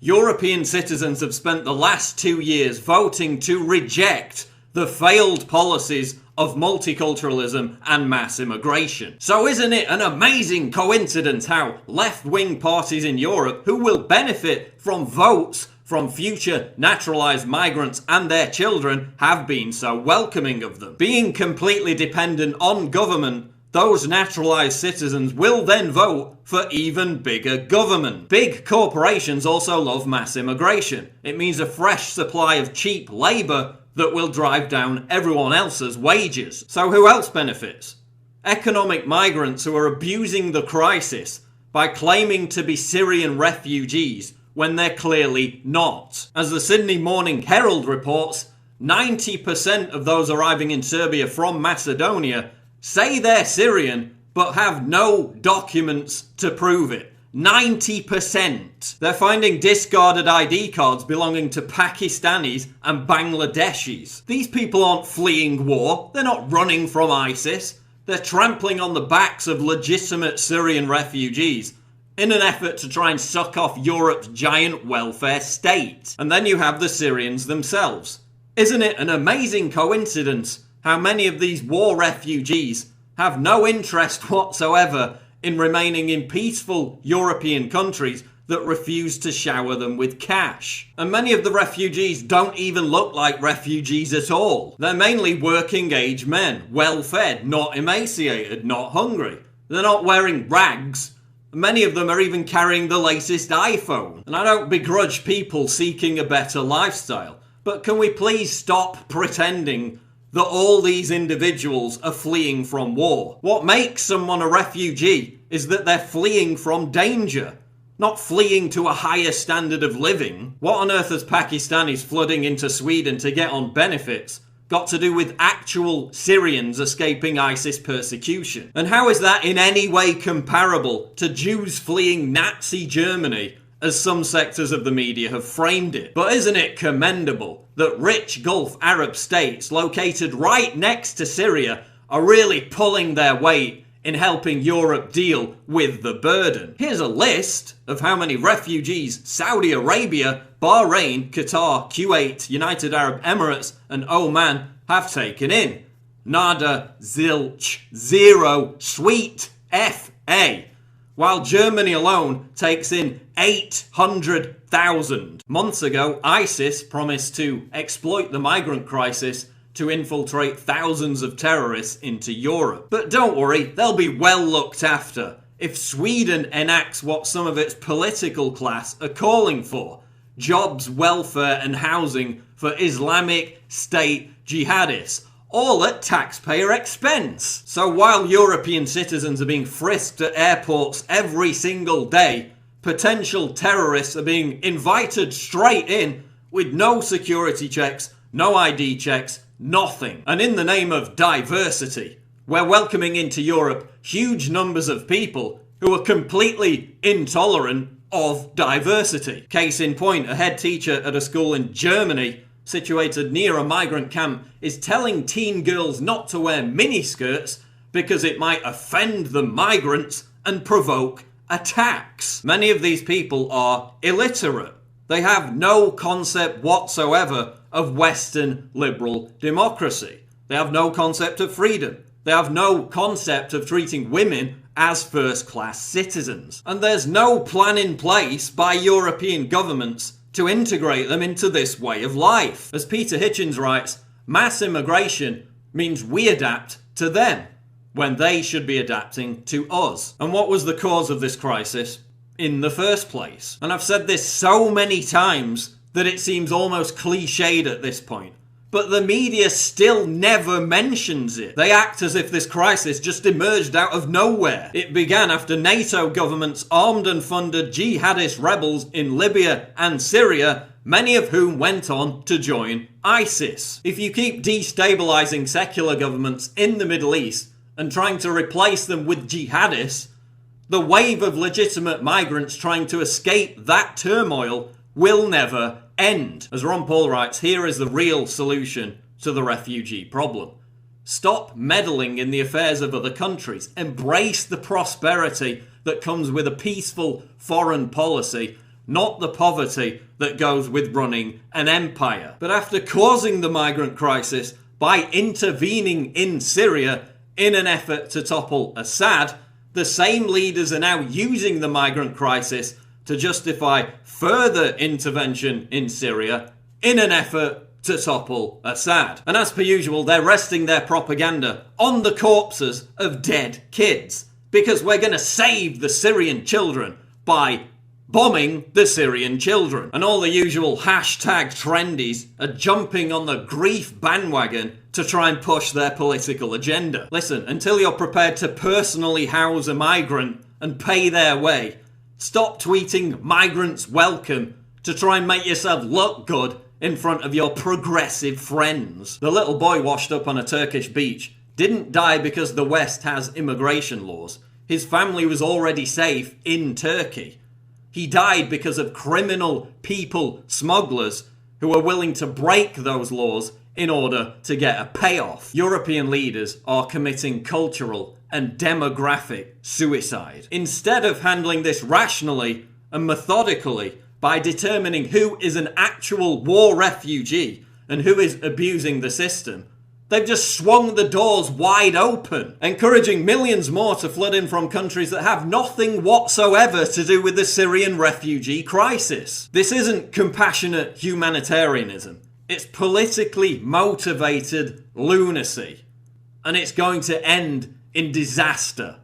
European citizens have spent the last 2 years voting to reject the failed policies of multiculturalism and mass immigration. So isn't it an amazing coincidence how left-wing parties in Europe, who will benefit from votes from future naturalised migrants and their children, have been so welcoming of them? Being completely dependent on government, those naturalised citizens will then vote for even bigger government. Big corporations also love mass immigration. It means a fresh supply of cheap labour that will drive down everyone else's wages. So who else benefits? Economic migrants who are abusing the crisis by claiming to be Syrian refugees when they're clearly not. As the Sydney Morning Herald reports, 90% of those arriving in Serbia from Macedonia say they're Syrian, but have no documents to prove it. 90%. They're finding discarded ID cards belonging to Pakistanis and Bangladeshis. These people aren't fleeing war. They're not running from ISIS. They're trampling on the backs of legitimate Syrian refugees in an effort to try and suck off Europe's giant welfare state. And then you have the Syrians themselves. Isn't it an amazing coincidence how many of these war refugees have no interest whatsoever in remaining in peaceful European countries that refuse to shower them with cash? And many of the refugees don't even look like refugees at all. They're mainly working age men, well-fed, not emaciated, not hungry. They're not wearing rags. Many of them are even carrying the latest iPhone. And I don't begrudge people seeking a better lifestyle, but can we please stop pretending that all these individuals are fleeing from war? What makes someone a refugee is that they're fleeing from danger, not fleeing to a higher standard of living. What on earth has Pakistanis flooding into Sweden to get on benefits got to do with actual Syrians escaping ISIS persecution? And how is that in any way comparable to Jews fleeing Nazi Germany, as some sectors of the media have framed it? But isn't it commendable that rich Gulf Arab states located right next to Syria are really pulling their weight in helping Europe deal with the burden? Here's a list of how many refugees Saudi Arabia, Bahrain, Qatar, Kuwait, United Arab Emirates and Oman have taken in. Nada, zilch, zero, sweet, F.A. While Germany alone takes in 800,000. Months ago, ISIS promised to exploit the migrant crisis to infiltrate thousands of terrorists into Europe. But don't worry, they'll be well looked after if Sweden enacts what some of its political class are calling for: jobs, welfare and housing for Islamic State jihadists, all at taxpayer expense. So while European citizens are being frisked at airports every single day, potential terrorists are being invited straight in with no security checks, no ID checks, nothing. And in the name of diversity, we're welcoming into Europe huge numbers of people who are completely intolerant of diversity. Case in point, a head teacher at a school in Germany situated near a migrant camp is telling teen girls not to wear miniskirts because it might offend the migrants and provoke attacks. Many of these people are illiterate. They have no concept whatsoever of Western liberal democracy. They have no concept of freedom. They have no concept of treating women as first-class citizens. And there's no plan in place by European governments to integrate them into this way of life. As Peter Hitchens writes, mass immigration means we adapt to them when they should be adapting to us. And what was the cause of this crisis in the first place? And I've said this so many times that it seems almost cliched at this point, but the media still never mentions it. They act as if this crisis just emerged out of nowhere. It began after NATO governments armed and funded jihadist rebels in Libya and Syria, many of whom went on to join ISIS. If you keep destabilizing secular governments in the Middle East and trying to replace them with jihadists, the wave of legitimate migrants trying to escape that turmoil will never end. As Ron Paul writes, here is the real solution to the refugee problem. Stop meddling in the affairs of other countries. Embrace the prosperity that comes with a peaceful foreign policy, not the poverty that goes with running an empire. But after causing the migrant crisis by intervening in Syria in an effort to topple Assad, the same leaders are now using the migrant crisis to justify further intervention in Syria in an effort to topple Assad. And as per usual, they're resting their propaganda on the corpses of dead kids, because we're going to save the Syrian children by bombing the Syrian children. And all the usual hashtag trendies are jumping on the grief bandwagon to try and push their political agenda. Listen, until you're prepared to personally house a migrant and pay their way, stop tweeting migrants welcome to try and make yourself look good in front of your progressive friends. The little boy washed up on a Turkish beach didn't die because the West has immigration laws. His family was already safe in Turkey. He died because of criminal people smugglers who are willing to break those laws in order to get a payoff. European leaders are committing cultural and demographic suicide. Instead of handling this rationally and methodically by determining who is an actual war refugee and who is abusing the system, they've just swung the doors wide open, encouraging millions more to flood in from countries that have nothing whatsoever to do with the Syrian refugee crisis. This isn't compassionate humanitarianism. It's politically motivated lunacy. And it's going to end in disaster.